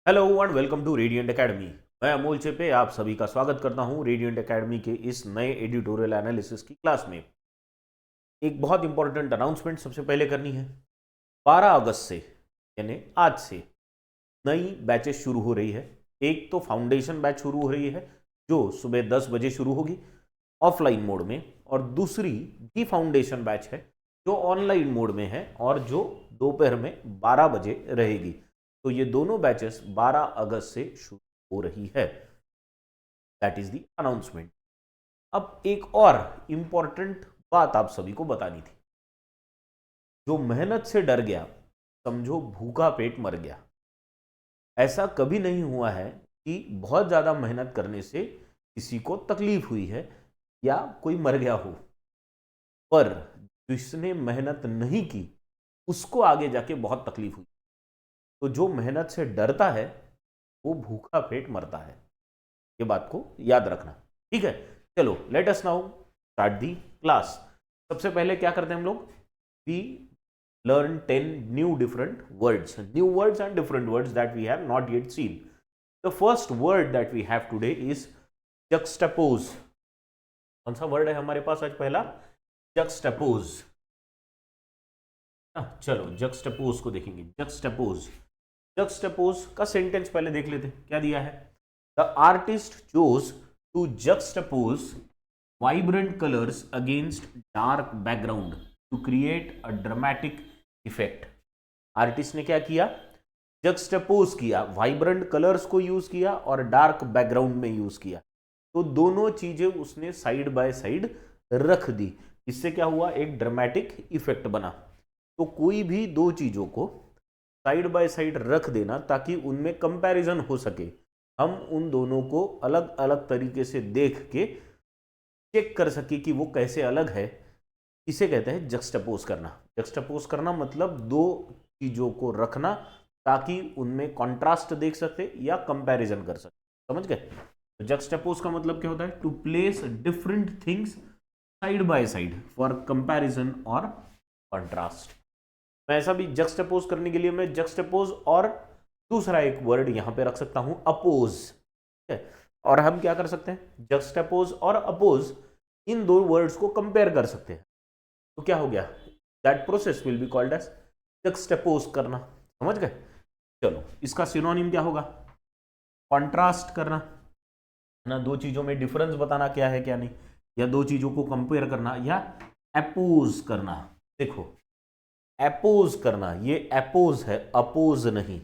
Hello and welcome to radiant academy. मैं अमोल चिपे आप सभी का स्वागत करता हूं रेडिएंट एकेडमी के इस नए एडिटोरियल एनालिसिस की क्लास में। एक बहुत इंपॉर्टेंट अनाउंसमेंट सबसे पहले करनी है। 12 अगस्त से यानी आज से नई बैचेस शुरू हो रही है। एक तो फाउंडेशन बैच शुरू हो रही है जो सुबह 10 बजे शुरू होगी ऑफलाइन मोड में, और दूसरी भी फाउंडेशन बैच है जो ऑनलाइन मोड में है और जो दोपहर में 12 बजे रहेगी। तो ये दोनों बैचेस 12 अगस्त से शुरू हो रही है। That is the announcement. अब एक और इंपॉर्टेंट बात आप सभी को बतानी थी। जो मेहनत से डर गया समझो भूखा पेट मर गया। ऐसा कभी नहीं हुआ है कि बहुत ज्यादा मेहनत करने से किसी को तकलीफ हुई है या कोई मर गया हो, पर जिसने मेहनत नहीं की उसको आगे जाके बहुत तकलीफ हुई। तो जो मेहनत से डरता है वो भूखा पेट मरता है। ये बात को याद रखना, ठीक है। चलो let us now start the class. सबसे पहले क्या करते हैं हम लोग, we learn 10 new different words, new words and different words that we have not yet seen. The first word that we have today is juxtapose. कौन सा word है हमारे पास आज पहला? जक्सटापोज। चलो जक्सटापोज को देखेंगे। जक्सटापोज, जक्सटापोज का सेंटेंस पहले देख लेते हैं क्या दिया है। The artist chose to juxtapose vibrant colours against dark background to create a dramatic effect. Artist ने क्या किया? जक्सटापोज किया, वाइब्रेंट कलर्स को यूज किया और डार्क बैकग्राउंड में यूज किया। तो दोनों चीजें उसने साइड बाय साइड रख दी। इससे क्या हुआ? एक ड्रामेटिक इफेक्ट बना। तो कोई भी दो चीजों को साइड बाय साइड रख देना ताकि उनमें कंपैरिजन हो सके, हम उन दोनों को अलग अलग तरीके से देख के चेक कर सके कि वो कैसे अलग है। इसे कहते हैं जक्सटापोज करना। जक्सटापोज करना मतलब दो चीजों को रखना ताकि उनमें कॉन्ट्रास्ट देख सके या कंपैरिजन कर सके। समझ गए? तो जक्सटापोज का मतलब क्या होता है? To place different things side by side for comparison और कॉन्ट्रास्ट। मैं ऐसा भी जक्सटापोज करने के लिए मैं जक्सटापोज और दूसरा एक वर्ड यहां पे रख सकता हूं, अपोज। ठीक है, और हम क्या कर सकते हैं? जक्सटापोज और अपोज इन दो वर्ड्स को कंपेयर कर सकते हैं। तो क्या हो गया? That process will be called as juxtapose करना। समझ गए? चलो इसका सिनोनिम क्या होगा? कॉन्ट्रास्ट करना ना, दो चीजों में डिफरेंस बताना क्या है क्या नहीं, या दो चीजों को कंपेयर करना, या अपोज करना। देखो अपोज करना, ये अपोज है, अपोज नहीं।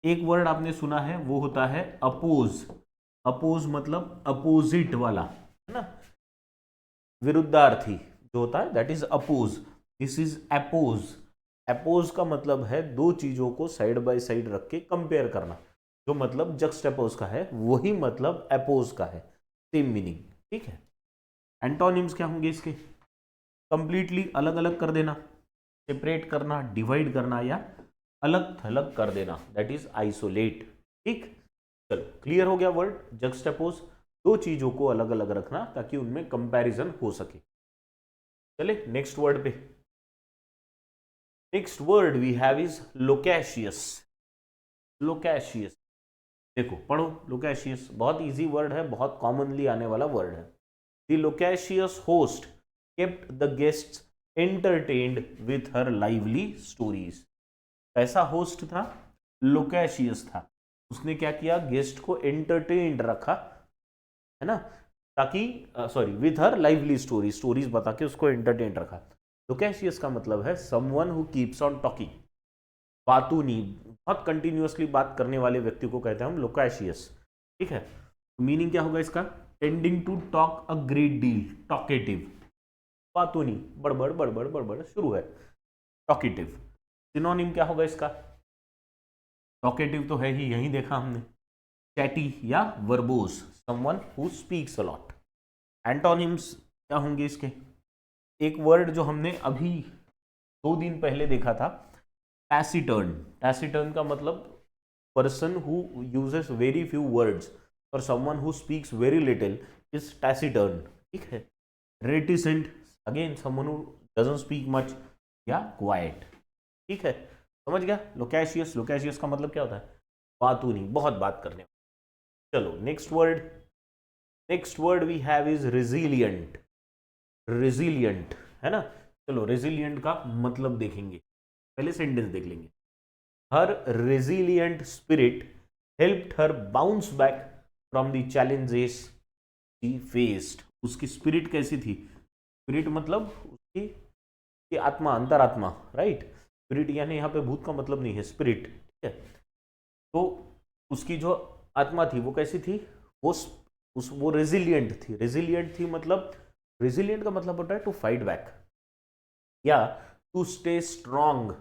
एक वर्ड आपने सुना है वो होता है अपोज। अपोज मतलब अपोजिट वाला, है ना, विरुद्धार्थी जो होता है, that is oppose. This is oppose. Oppose का मतलब है दो चीजों को साइड बाय साइड रख के कंपेयर करना। जो मतलब जक्सटापोज का है वही मतलब अपोज का है, सेम मीनिंग। ठीक है। एंटोनिम्स क्या होंगे इसके? कंप्लीटली अलग अलग कर देना, सेपरेट करना, डिवाइड करना, या अलग थलग कर देना, दैट इज आइसोलेट। ठीक, चलो क्लियर हो गया वर्ड जक्सटापोज। दो चीजों को अलग अलग रखना ताकि उनमें कंपैरिजन हो सके। चले नेक्स्ट वर्ड पे। Next word we have is loquacious. Loquacious, देखो पढ़ो। लोकेशियस बहुत इजी वर्ड है, बहुत कॉमनली आने वाला वर्ड है। The loquacious host kept the guests entertained with her lively stories. ऐसा होस्ट था, लोकेशियस था। उसने क्या किया? गेस्ट को एंटरटेन्ड रखा, है ना, ताकि sorry with her lively stories, stories बता के उसको एंटरटेन रखा। लोकेशियस का मतलब है someone who keeps on talking, बातूनी, बहुत कंटिन्यूअसली बात करने वाले व्यक्ति को कहते हैं हम लोकेशियस। ठीक है, मीनिंग क्या होगा इसका? Tending to talk a great deal, talkative, बातूनी, बड़बड़ बड़बड़ बड़बड़ शुरू है, टॉकेटिव। सिनोनिम क्या होगा इसका? टॉकेटिव तो है ही, यही देखा हमने, चैटी या verbose, someone who speaks a lot. Antonyms क्या होंगे इसके? एक वर्ड जो हमने अभी 2 दिन पहले देखा था, टैसिटर्न। टैसिटर्न का मतलब person who uses very few words, और someone who speaks very little is taciturn. ठीक है। Reticent, again someone who doesn't speak much या क्वाइट। ठीक है, समझ गया? लोकेशियस, लोकेशियस का मतलब क्या होता है? बातू नहीं, बहुत बात करने। चलो next word we have is resilient. Resilient है ना। चलो रेजिलियंट का मतलब देखेंगे, पहले सेंटेंस देख लेंगे। Her resilient spirit helped her bounce back from the challenges she faced. उसकी स्पिरिट कैसी थी? स्पिरिट मतलब उसकी की आत्मा, अंतरात्मा, राइट। स्पिरिट यानी यहाँ पे भूत का मतलब नहीं है, स्पिरिट, ठीक है। तो उसकी जो आत्मा थी वो कैसी थी? वो रेजिलियंट थी। रेजिलियंट थी मतलब, रेजिलियंट का मतलब होता है टू फाइट बैक या to stay strong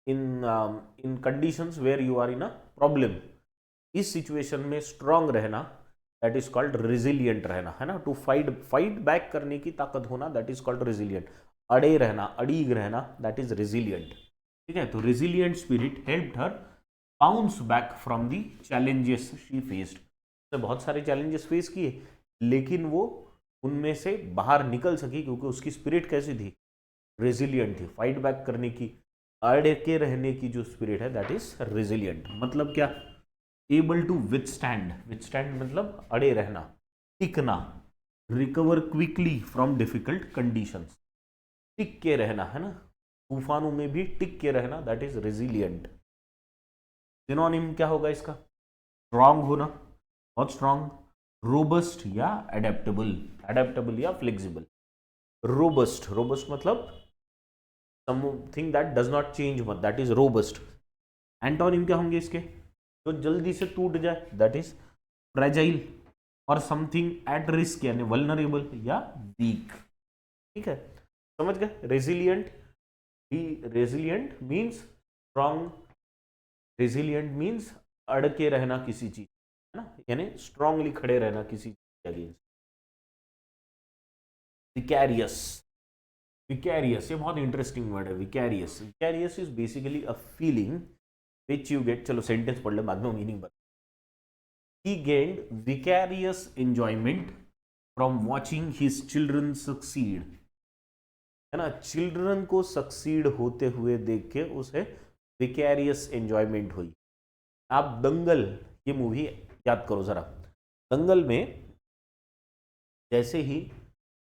in conditions where you are in a problem. इस सिचुएशन में स्ट्रांग रहना, दैट इज कॉल्ड रेजिलियंट रहना, है ना। टू फाइट बैक करने की ताकत होना, दैट इज कॉल्ड रेजिलियंट। अड़े रहना, अड़ीग रहना, दैट इज रेजिलियंट, ठीक है। तो resilient spirit helped her bounce back from the challenges she faced. उसने बहुत सारे चैलेंजेस फेस किए, लेकिन वो उनमें से बाहर निकल सकी क्योंकि उसकी स्पिरिट कैसी थी? रेजिलियंट थी। फाइट बैक करने की, अड़े के रहने की जो स्पिरिट है, दैट इज रेजिलियंट। मतलब क्या? Able to withstand. विथस्टैंड मतलब अड़े रहना, टिकना। Recover quickly from difficult conditions, टिक के रहना, है ना। तूफानों में भी टिक के रहना, दैट इज रेजिलियंट। सिनोनिम क्या होगा इसका? स्ट्रांग होना, बहुत स्ट्रांग, रोबस्ट या एडेप्टेबल, एडेप्टेबल या फ्लेक्सिबल। रोबस्ट, रोबस्ट मतलब something that does not change, मत, दैट इज रोबस्ट। एंटोनिम क्या होंगे इसके? जो जल्दी से टूट जाए, दैट इज फ्रेजाइल, और समथिंग एट रिस्क यानी वल्नरेबल या वीक, ठीक है। समझ गए? Resilient, resilient means strong, resilient means अड़के रहना किसी चीज, है ना, यानी स्ट्रांगली खड़े रहना किसी चीज के अगेंस्ट। विकैरियस, विकैरियस ये बहुत इंटरेस्टिंग वर्ड है। Vicarious, vicarious is basically a feeling which you get. चलो सेंटेंस पढ़ ले, बाद में मीनिंग बता। He gained vicarious enjoyment from watching his children succeed, है ना। चिल्ड्रन को सक्सीड होते हुए देख के उसे विकैरियस एंजॉयमेंट हुई। आप दंगल ये मूवी याद करो जरा। दंगल में जैसे ही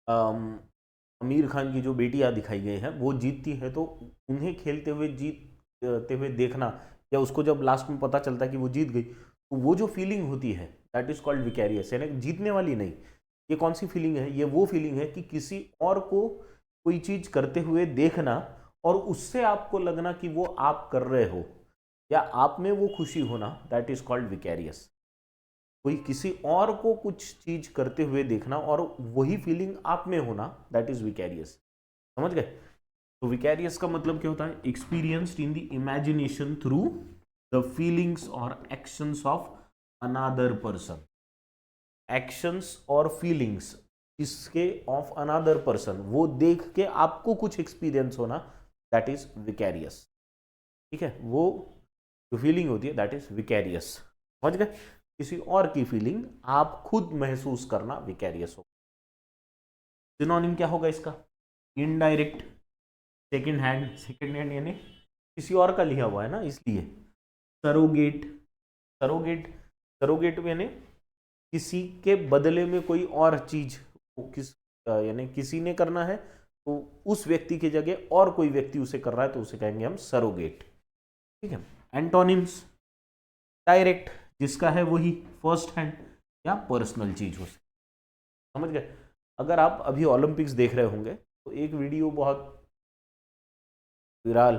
आमिर खान की जो बेटियां दिखाई गई हैं वो जीतती है, तो उन्हें खेलते हुए जीतते हुए देखना, या उसको जब लास्ट में पता चलता है कि वो जीत गई, तो वो जो फीलिंग होती है, दैट इज कॉल्ड विकैरियस। यानी जीतने वाली नहीं। ये कौन सी फीलिंग है? ये वो फीलिंग है कि किसी और को कोई चीज करते हुए देखना और उससे आपको लगना कि वो आप कर रहे हो, या आप में वो खुशी होना, दैट इज कॉल्ड विकैरियस। कोई किसी और को कुछ चीज करते हुए देखना और वही फीलिंग आप में होना, दैट इज विकैरियस। समझ गए? तो विकैरियस का मतलब क्या होता है? Experienced in the imagination through the feelings और actions of another person. Actions और फीलिंग्स इसके ऑफ अनदर पर्सन, वो देख के आपको कुछ एक्सपीरियंस होना, दैट इज विकैरियस, ठीक है। वो जो फीलिंग होती है, दैट इज विकैरियस। समझ गए? किसी और की फीलिंग आप खुद महसूस करना विकैरियस हो। सिनोनिम क्या होगा इसका? Indirect, second hand, second hand यानी किसी और का लिया हुआ है ना, इसलिए। सरोगेट, सरोगेट, सरोगेट यानी किसी के बदले में कोई और चीज किस, यानी किसी ने करना है तो उस व्यक्ति की जगह और कोई व्यक्ति उसे कर रहा है, तो उसे कहेंगे हम सरोगेट, ठीक है। एंटोनिम्स, डायरेक्ट जिसका है वही, फर्स्ट हैंड या पर्सनल चीज हो। समझ गए? अगर आप अभी ओलंपिक्स देख रहे होंगे तो एक वीडियो बहुत विराल,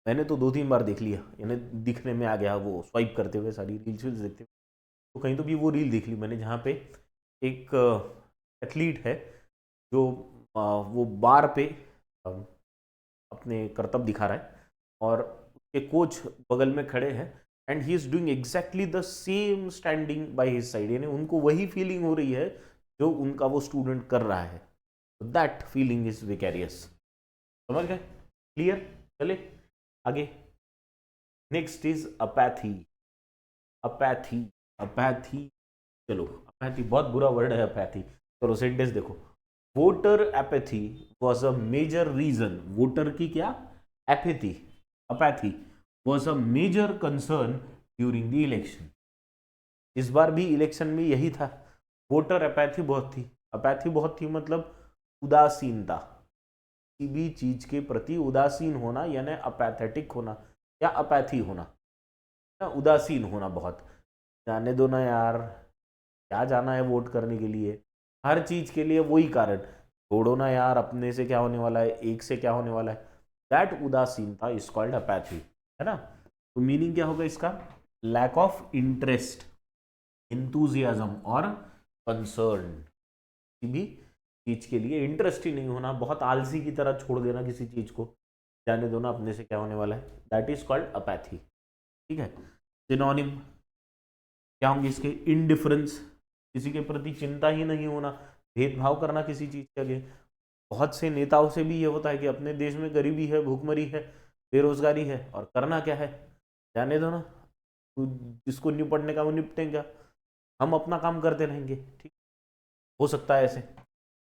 मैंने तो 2-3 बार देख लिया, यानी दिखने में आ गया, वो स्वाइप करते हुए सारी रील्स देखते हुए, तो कहीं तो भी वो रील देख ली मैंने जहाँ पे एक एथलीट है जो वो बार पे अपने करतब दिखा रहा है और उसके कोच बगल में खड़े हैं, and he is doing exactly the same standing by his side, यानी उनको वही फीलिंग हो रही है जो उनका वो स्टूडेंट कर रहा है। That feeling is vicarious. समझ गए? क्लियर? चले आगे। Next is apathy. Apathy, apathy, चलो अपैथी बहुत बुरा वर्ड है अपैथी। चलो सेंटेंस देखो। Voter apathy was a major reason. Voter की क्या? Apathy, apathy was a major concern during the election. इस बार भी इलेक्शन में यही था, वोटर अपैथी बहुत थी। अपैथी बहुत थी मतलब उदासीनता, किसी भी चीज के प्रति उदासीन होना यानी अपैथेटिक होना या अपैथी होना, ना उदासीन होना बहुत। जाने दो ना यार, क्या जाना है वोट करने के लिए, हर चीज के लिए वही कारण, छोड़ो ना यार, अपने से क्या होने वाला है, एक से क्या होने वाला है। दैट उदासीनता इज कॉल्ड अपैथी, है ना। तो मीनिंग क्या होगा इसका, लैक ऑफ इंटरेस्ट, इंथुजियाज्म और कंसर्न, किसी भी चीज के लिए इंटरेस्ट ही नहीं होना, बहुत आलसी की तरह छोड़ देना किसी चीज को, जाने दो ना अपने से क्या होने वाला है, दैट इज कॉल्ड अपैथी। ठीक है। सिनोनिम क्या होंगे इसके, इनडिफरेंस, किसी के प्रति चिंता ही नहीं होना, भेदभाव करना किसी चीज के आगे। बहुत से नेताओं से भी ये होता है कि अपने देश में गरीबी है, भूखमरी है, बेरोजगारी है, और करना क्या है, जाने दो ना, जिसको निपटने का वो निपटेगा, हम अपना काम करते रहेंगे। ठीक, हो सकता है ऐसे।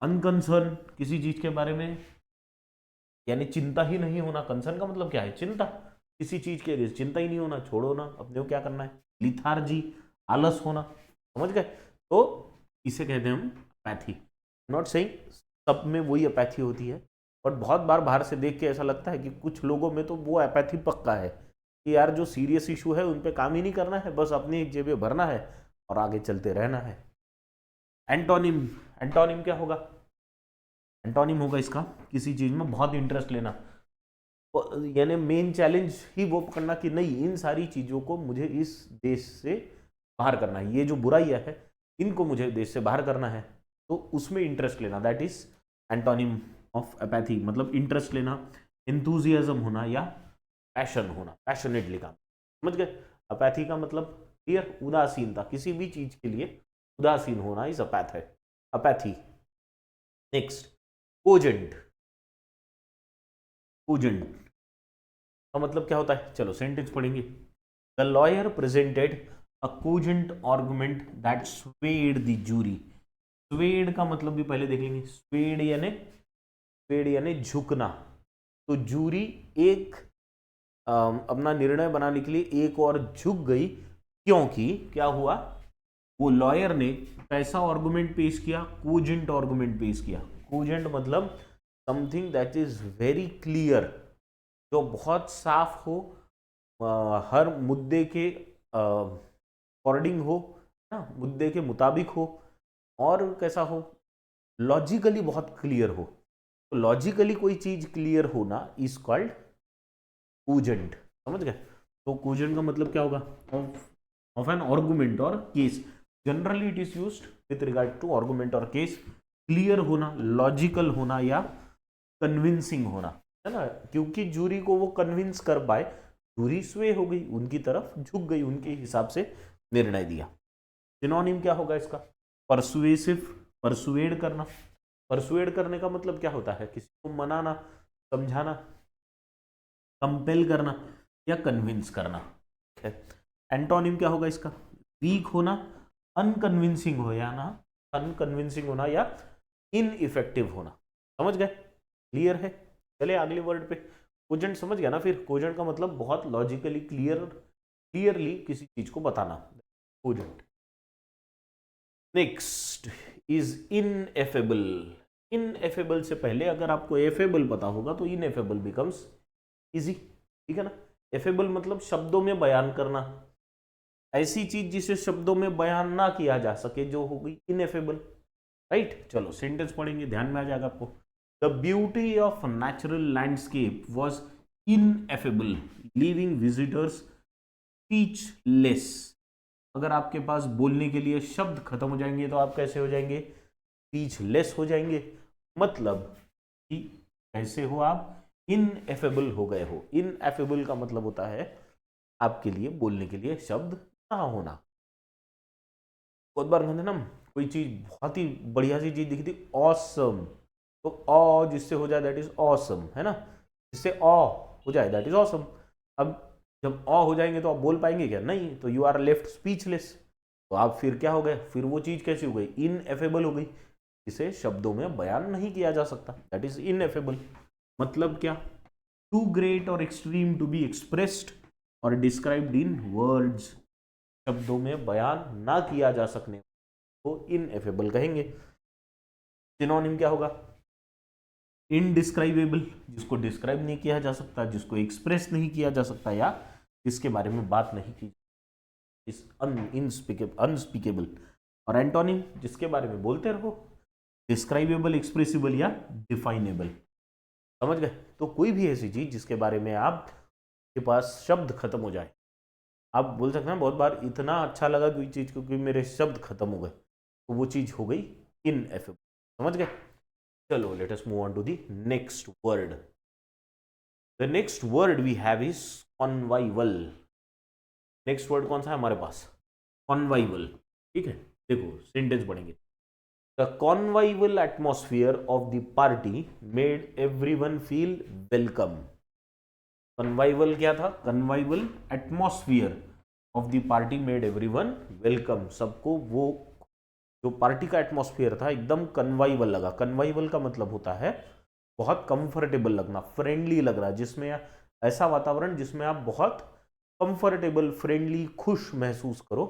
अनकंसर्न, किसी चीज के बारे में यानी चिंता ही नहीं होना, कंसर्न का मतलब क्या है, चिंता, किसी चीज के लिए चिंता ही नहीं होना, छोड़ो ना अपने को क्या करना है। लिथार्जी, आलस होना, समझ गए। तो इसे कहते हैं हम अपैथी। नॉट सेइंग सब में वही अपैथी होती है, बट बहुत बार बाहर से देख के ऐसा लगता है कि कुछ लोगों में तो वो अपैथी पक्का है कि यार जो सीरियस इशू है उन पे काम ही नहीं करना है, बस अपनी जेबें भरना है और आगे चलते रहना है। एंटोनिम, एंटोनिम क्या होगा, एंटोनिम होगा इसका किसी चीज में बहुत इंटरेस्ट लेना, यानी मेन चैलेंज ही वो पकड़ना कि नहीं, इन सारी चीजों को मुझे इस देश से बाहर करना है, ये जो बुराइयां है इनको मुझे देश से बाहर करना है, तो उसमें इंटरेस्ट लेना, that is antonym of apathy. मतलब इंटरेस्ट लेना, एंथुजियाज्म होना या पैशन होना, पैशनेटली काम, समझ गए। अपैथी का मतलब क्लियर, उदासीनता, किसी भी चीज के लिए उदासीन होना इज अपैथ है, अपैथी। Next, cogent. कोजेंट का मतलब क्या होता है, चलो सेंटेंस पढ़ेंगे। The lawyer presented a cogent argument that swayed the jury. Swayed का मतलब भी पहले देख लेंगे, स्वेड यानी झुकना। तो जूरी एक अपना निर्णय बनाने के लिए एक और झुक गई, क्योंकि क्या हुआ, वो लॉयर ने कैसा आर्गुमेंट पेश किया, कोजेंट आर्गुमेंट पेश किया। कोजेंट मतलब something that is very clear, जो बहुत साफ हो, हर मुद्दे के अकॉर्डिंग हो ना, मुद्दे के मुताबिक हो, और कैसा हो, लॉजिकली बहुत क्लियर हो। तो लॉजिकली कोई चीज क्लियर होना इज कॉल्ड कोजेंट, समझ गए। तो कोजेंट का मतलब क्या होगा, ऑफ एन आर्गुमेंट और case, generally it is used with regard to argument और केस। क्लियर होना, लॉजिकल होना या कन्विंसिंग होना, है ना, क्योंकि जूरी को वो कन्विंस कर पाए, जूरी स्वे हो गई, उनकी तरफ झुक गई, उनके हिसाब से निर्णय दिया। सिनोनिम क्या होगा इसका, परसुएसिव, परसुएड करना। परसुएड करने का मतलब क्या होता है, किसी को मनाना, समझाना, कंपेल करना या कन्विंस करना। एंटोनिम क्या होगा इसका, वीक होना, अनकन्विंसिंग हो या ना, अनकन्विंसिंग होना या इनइफेक्टिव होना, समझ गए, क्लियर है। चले अगले वर्ड पे, कोजेंट समझ गया ना फिर, कोजेंट का मतलब बहुत लॉजिकली क्लियरली किसी चीज को बताना, cogent. Next is ineffable. Ineffable से पहले अगर आपको एफेबल पता होगा तो इनएफेबल बिकम्स इजी, ठीक है ना। एफेबल मतलब शब्दों में बयान करना, ऐसी चीज जिसे शब्दों में बयान ना किया जा सके, जो हो गई इनएफेबल, राइट। चलो सेंटेंस पढ़ेंगे, ध्यान में आ जाएगा आपको। The beauty of natural landscape was ineffable, leaving visitors speechless. अगर आपके पास बोलने के लिए शब्द खत्म हो जाएंगे तो आप कैसे हो जाएंगे, स्पीचलेस हो जाएंगे। मतलब कि कैसे हो आप, इनएफेबल हो गए हो। इनएफेबल का मतलब होता है आपके लिए बोलने के लिए शब्द ना होना। बहुत बार कहते ना, कोई चीज बहुत ही बढ़िया सी चीज दिखी थी, ऑसम, तो ऑ जिससे हो जाए दैट इज ऑसम, है ना, जिससे ऑ हो जाए दैट इज ऑसम। अब जब ऑ हो जाएंगे तो आप बोल पाएंगे क्या, नहीं, तो यू आर लेफ्ट स्पीचलेस। तो आप फिर क्या हो गए, फिर वो चीज कैसी हो गई, इनएफेबल हो गई, इसे शब्दों में बयान नहीं किया जा सकता, दैट इज इनएफेबल। मतलब क्या, टू ग्रेट और एक्सट्रीम टू बी एक्सप्रेस्ड और डिस्क्राइब्ड इन वर्ड्स, शब्दों में बयान ना किया जा सकने को इनएफेबल कहेंगे। सिनोनिम क्या होगा? इनडिस्क्राइबेबल, जिसको डिस्क्राइब नहीं किया जा सकता, जिसको एक्सप्रेस नहीं किया जा सकता, या जिसके बारे में बात नहीं की, इस अनस्पीकेबल। और एंटोनिम, जिसके बारे में बोलते रहो, डिस्क्राइबेबल, एक्सप्रेसिबल या डिफाइनेबल। समझ गए? तो कोई भी ऐसी चीज जिसके बारे में आप के पास शब्द खत्म हो जाए, आप बोल सकते हैं बहुत बार इतना अच्छा लगा कोई चीज क्योंकि मेरे शब्द खत्म हो गए, तो वो चीज हो गई इनएफेबल। समझ गए? चलो let us move on to the next word. The next word we have is convivial. Next word कौन सा है हमारे पास? कॉन्वाइवल। ठीक है, देखो सेंटेंस पढ़ेंगे। The convivial atmosphere of the party made everyone feel welcome. Convivial क्या था? Convivial atmosphere of the party made everyone welcome. सबको वो जो पार्टी का एटमॉस्फेयर था एकदम कन्वाइवल लगा। कन्वाइवल का मतलब होता है बहुत कंफर्टेबल लगना, फ्रेंडली लग रहा, जिसमें ऐसा वातावरण जिसमें आप बहुत कंफर्टेबल, फ्रेंडली, खुश महसूस करो,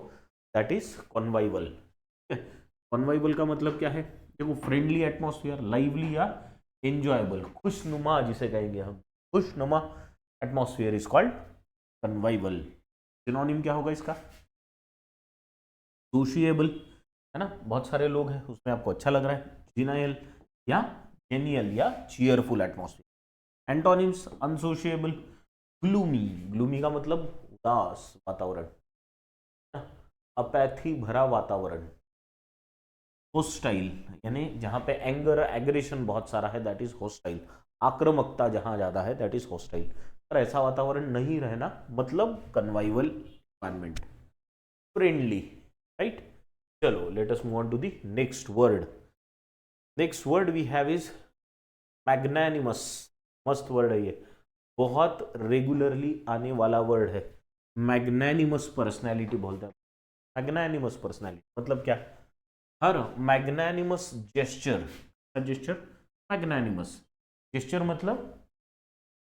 दैट इज कन्वाइवल। कन्वाइवल का मतलब क्या है? देखो, फ्रेंडली एटमॉस्फेयर, लाइवली या एंजॉयबल, खुशनुमा जिसे कहेंगे हम, खुशनुमा एटमॉस्फेयर इज कॉल्ड कन्वाइवल। सिनोनिम क्या होगा इसका? सोशिएबल, है ना, बहुत सारे लोग हैं उसमें आपको अच्छा लग रहा है। जीनायल या जेनियल या cheerful atmosphere. Antonyms, unsociable, gloomy, gloomy का मतलब उदास वातावरण, अपैथी भरा वातावरण। होस्टाइल, यानी जहां पे एंगर, एग्रेशन बहुत सारा है, दैट इज होस्टाइल। आक्रामकता जहां ज्यादा है, दैट इज होस्टाइल। पर ऐसा वातावरण नहीं रहना मतलब कन्वाइवल एनवायरमेंट। Friendly, right. चलो let us move on to the next word. Next word we have is magnanimous. मस्त वर्ड है ये, बहुत रेगुलरली आने वाला वर्ड है। मैग्नानिमस पर्सनैलिटी बोलते हैं। मैग्नानिमस पर्सनैलिटी मतलब क्या? Her magnanimous gesture, gesture magnanimous. Gesture मतलब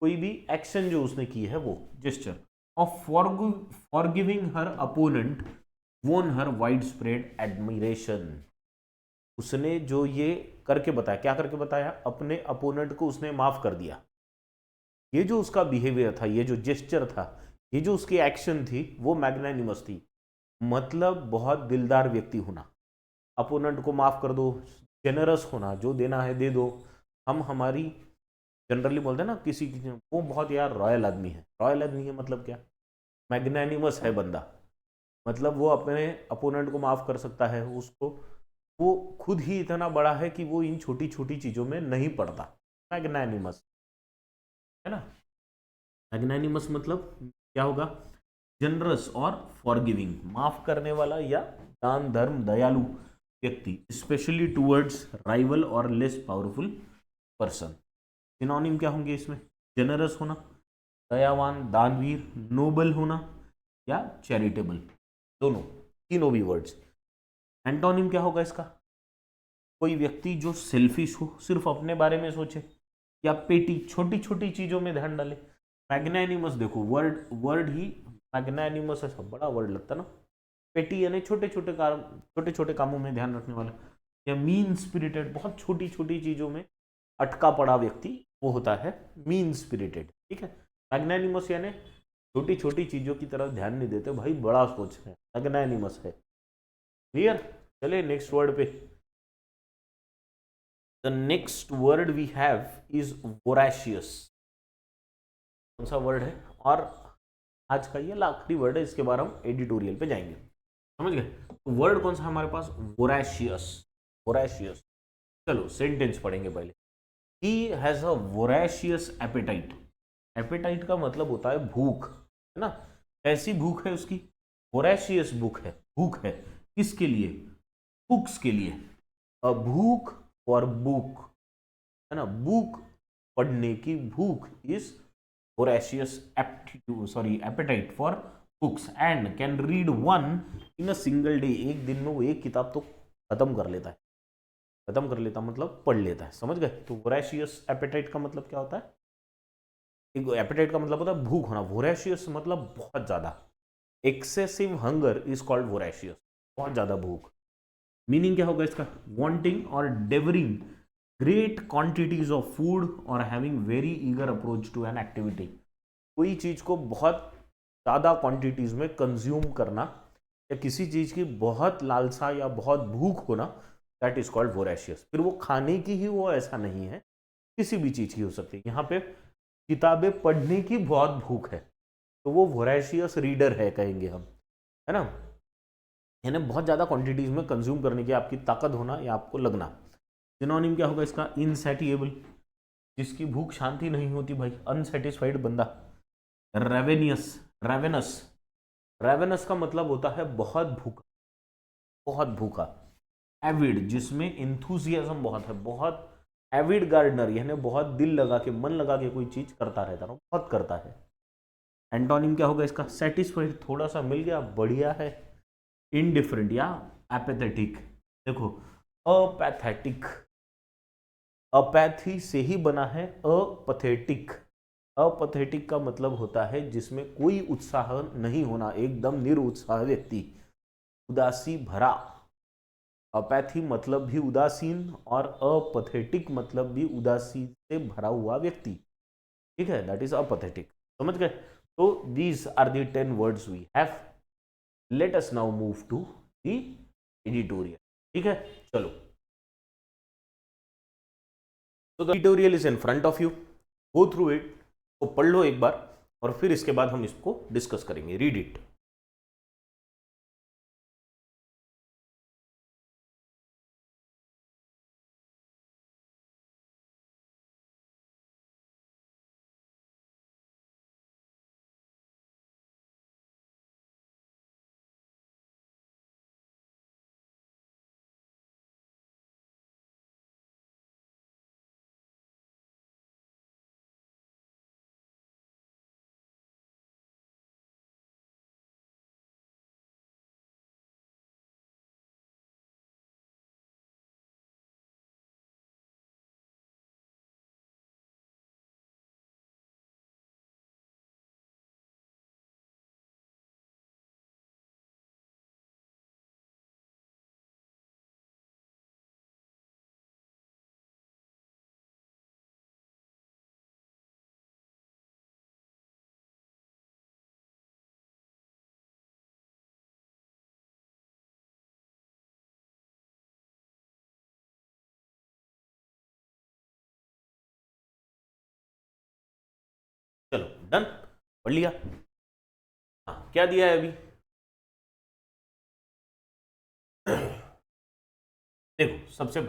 कोई भी एक्शन जो उसने की है वो gesture. Of forgiving her opponent won her wide spread admiration. उसने जो ये करके बताया, क्या करके बताया? अपने अपोनेंट को उसने माफ कर दिया। ये जो उसका बिहेवियर था, ये जो जेस्चर था, ये जो उसकी एक्शन थी, वो मैग्नानिमस थी। मतलब बहुत दिलदार व्यक्ति होना, अपोनेंट को माफ कर दो, जेनरस होना, जो देना है दे दो। हम हमारी जनरली बोलते हैं ना किसी की, वो बहुत यार रॉयल आदमी है। रॉयल आदमी है मतलब क्या? मैग्नानिमस है बंदा, मतलब वो अपने अपोनेंट को माफ कर सकता है, उसको वो खुद ही इतना बड़ा है कि वो इन छोटी छोटी चीजों में नहीं पड़ता। मैग्नानिमस, है ना। मैग्नानिमस मतलब क्या होगा? जनरस और फॉरगिविंग, माफ करने वाला या दान धर्म दयालु व्यक्ति, स्पेशली टूवर्ड्स राइवल और लेस पावरफुल पर्सन। सिनोनिम क्या होंगे इसमें? जेनरस होना, दयावान, दानवीर, नोबल होना या चैरिटेबल, दोनों, तीनों भी वर्ड्स। एंटोनिम क्या होगा इसका? कोई व्यक्ति जो सेल्फिश हो, सिर्फ अपने बारे में सोचे, या पेटी, छोटी छोटी चीजों में ध्यान डाले। मैग्नानिमस देखो वर्ड, वर्ड ही मैग्नानिमस ऐसा बड़ा वर्ड लगता ना। पेटी यानी छोटे छोटे काम, छोटे छोटे कामों में ध्यान रखने वाला। या मीन स्पिरिटेड, बहुत छोटी छोटी चीजों में अटका पड़ा व्यक्ति, वो होता है मीन स्पिरिटेड। ठीक है, मैग्नानिमस यानी छोटी छोटी चीजों की तरफ ध्यान नहीं देते भाई, बड़ा सोच है, मैग्नानिमस है। क्लियर? चले नेक्स्ट वर्ड पे। The next word we have is voracious. कौन सा वर्ड है? और आज का ये आखिरी वर्ड है, इसके बाद हम एडिटोरियल पे जाएंगे। समझ गए? तो वर्ड कौन सा है हमारे पास? वोराशियस। वोराशियस। चलो सेंटेंस पढ़ेंगे पहले। He has a voracious appetite. Appetite का मतलब होता है भूख, है ना। ऐसी भूख है उसकी, वोरेशियस भूख है, भूख है किसके लिए? बुक्स के लिए। अ भूख फॉर बुक, है ना, बुक पढ़ने की भूख is voracious aptitude, sorry apatite for books, and can read one in a single day. एक दिन में वो एक किताब तो खत्म कर लेता है। खत्म कर लेता मतलब पढ़ लेता है। समझ गए? तो वोरेशियस एपेटाइट का मतलब क्या होता है? एक एपेटाइट का मतलब होता है भूख होना, वोरेशियस मतलब बहुत ज्यादा, excessive hunger is called voracious, बहुत ज्यादा भूख। मीनिंग क्या होगा इसका? वांटिंग और devouring great quantities of food और having very eager approach to an activity. कोई चीज को बहुत ज्यादा क्वांटिटीज में कंज्यूम करना या किसी चीज की बहुत लालसा या बहुत भूख होना, दैट इज कॉल्ड वोरेशियस। फिर वो खाने की ही वो ऐसा नहीं है, किसी भी चीज की हो सकती है। यहाँ पे किताबें पढ़ने की बहुत भूख है तो वो वोरेशियस रीडर है कहेंगे हम, है ना। यानी बहुत ज़्यादा क्वांटिटीज में कंज्यूम करने की आपकी ताकत होना या आपको लगना। सिनोनिम क्या होगा इसका? इनसैटिएबल, जिसकी भूख शांति नहीं होती भाई, अनसेटिस्फाइड बंदा। रेवेनियस, रेवेनस, रेवेनस का मतलब होता है बहुत भूखा, बहुत भूखा। एविड, जिसमें इंथुजियाज्म बहुत है, बहुत एविड गार्डनर, यानी बहुत दिल लगा के, मन लगा के कोई चीज करता रहता है, बहुत करता है। एंटोनिम क्या होगा इसका? सेटिस्फाइड, थोड़ा सा मिल गया बढ़िया है। इनडिफरेंट या एपेथेटिक, देखो अपैथेटिक, अपैथी से ही बना है अपैथेटिक। अपैथेटिक का मतलब होता है जिसमें कोई उत्साह नहीं होना, एकदम निरुत्साह व्यक्ति, उदासी भरा। अपैथी मतलब भी उदासीन और अपैथेटिक मतलब भी उदासी से भरा हुआ व्यक्ति, ठीक है, दैट इज अपैथेटिक। समझ गए? तो these are the 10 words we have. Let us now move to the editorial, ठीक है। चलो, तो the editorial is in front of you, go through it, तो पढ़ लो एक बार और फिर इसके बाद हम इसको डिस्कस करेंगे। Read it. चलो डन, पढ़ लिया? हाँ, क्या दिया है अभी? देखो, सबसे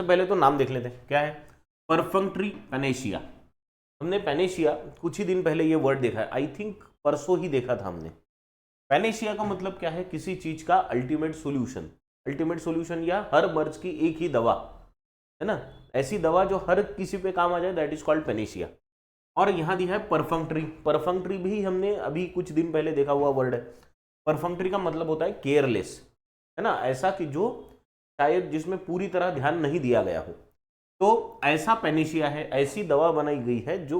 पहले तो नाम देख लेते हैं, क्या है? परफंक्ट्री पेनेशिया। हमने पेनेशिया कुछ ही दिन पहले ये वर्ड देखा है, आई थिंक परसों ही देखा था हमने। पेनेशिया का मतलब क्या है? किसी चीज का अल्टीमेट सॉल्यूशन, अल्टीमेट सॉल्यूशन या हर मर्ज की एक ही दवा, है ना, ऐसी दवा जो हर किसी पे काम आ जाए, दैट इज कॉल्ड पेनेशिया। और यहां दिया है परफंक्ट्री। परफंक्ट्री भी हमने अभी कुछ दिन पहले देखा हुआ वर्ड है। परफंक्ट्री का मतलब होता है केयरलेस, है ना, ऐसा कि जो शायद जिसमें पूरी तरह ध्यान नहीं दिया गया हो। तो ऐसा पेनेशिया है, ऐसी दवा बनाई गई है जो